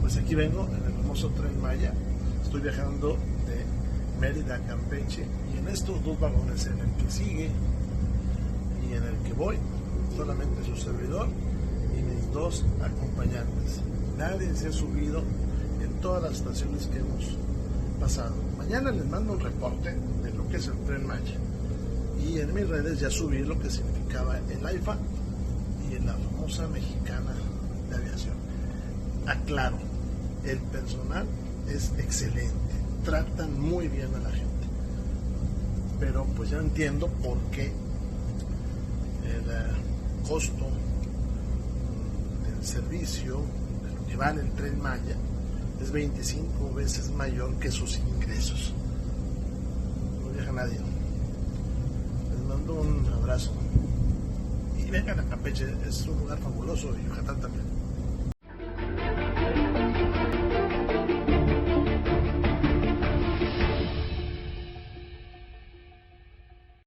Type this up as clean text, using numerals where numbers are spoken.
Pues aquí vengo en el famoso Tren Maya. Estoy viajando de Mérida a Campeche y en estos dos vagones, en el que sigue y en el que voy, solamente su servidor y mis dos acompañantes. Nadie se ha subido en todas las estaciones que hemos pasado. Mañana les mando un reporte de lo que es el Tren Maya. Y en mis redes ya subí lo que significaba el AIFA y la famosa mexicana de aviación. Aclaro, el personal es excelente, tratan muy bien a la gente, pero pues ya entiendo por qué el costo del servicio, de lo que vale el Tren Maya, es 25 veces mayor que sus ingresos. No viaja nadie. Les mando un abrazo y vengan a Campeche, es un lugar fabuloso, y Yucatán también.